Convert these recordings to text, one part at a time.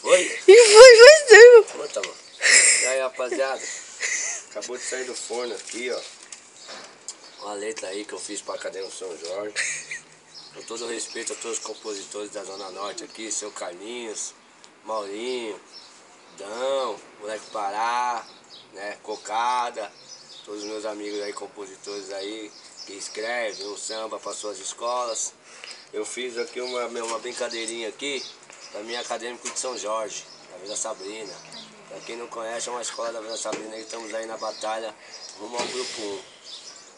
Foi? E foi mesmo. Puta, mano. E aí, rapaziada? Acabou de sair do forno aqui, ó. Uma letra aí que eu fiz pra Academia São Jorge. Com todo respeito a todos os compositores da Zona Norte aqui, seu Carlinhos, Maurinho, Dão, Moleque Pará, né, Cocada, todos os meus amigos aí, compositores aí, que escrevem um samba para suas escolas. Eu fiz aqui uma brincadeirinha aqui da minha acadêmica de São Jorge, da Vila Sabrina. Pra quem não conhece, é uma escola da Vila Sabrina e estamos aí na batalha rumo ao grupo 1.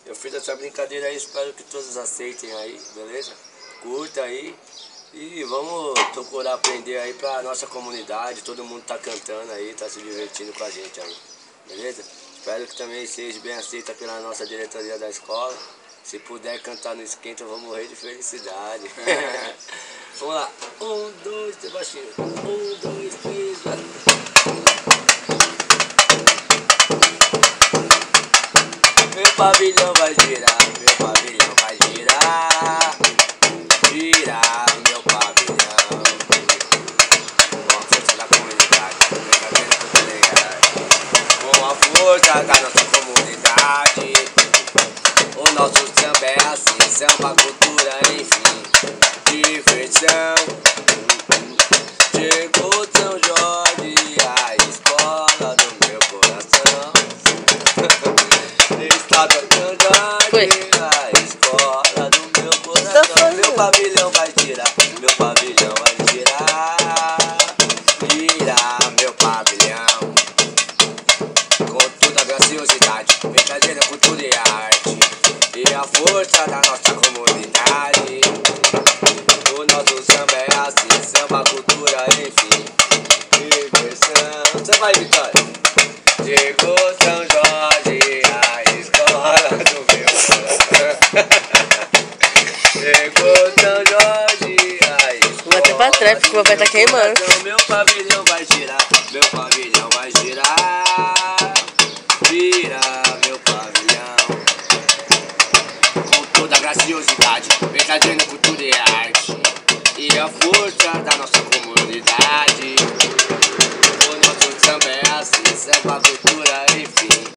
Eu fiz essa brincadeira aí, espero que todos aceitem aí, beleza? Curta aí e vamos procurar aprender aí pra nossa comunidade. Todo mundo tá cantando aí, tá se divertindo com a gente aí, beleza? Espero que também seja bem aceita pela nossa diretoria da escola. Se puder cantar no esquenta, eu vou morrer de felicidade. Vamos lá. 1, 2, 3, baixinho. 1, 2, 3, vai. Meu pavilhão vai girar, meu pavilhão vai girar. Girar meu pavilhão. Com a força da comunidade, brincadeira com o delegado. Com a força da nossa comunidade. O nosso samba é assim, samba, cultura, enfim. Diversão. Chegou São Jorge, a escola do meu coração. Está tocando a escola do meu coração. Meu pavilhão vai girar, meu pavilhão vai girar. Girar meu pavilhão. Com toda a graciosidade, brincadeira, cultura e arte. E a força da nossa comunidade. O nosso samba é assim, samba, cultura, enfim. Diversão. Você vai, Vitória. Chegou São Jorge, a escola do meu coração. Chegou São Jorge, a escola. Vou até pra trás porque o meu pai tá queimando. Meu pavilhão vai girar, meu pavilhão vai girar. Girar meu pavilhão. Com toda a graciosidade, brincadeira, cultura e arte. E a força da nossa comunidade. O nosso samba é assim, samba, cultura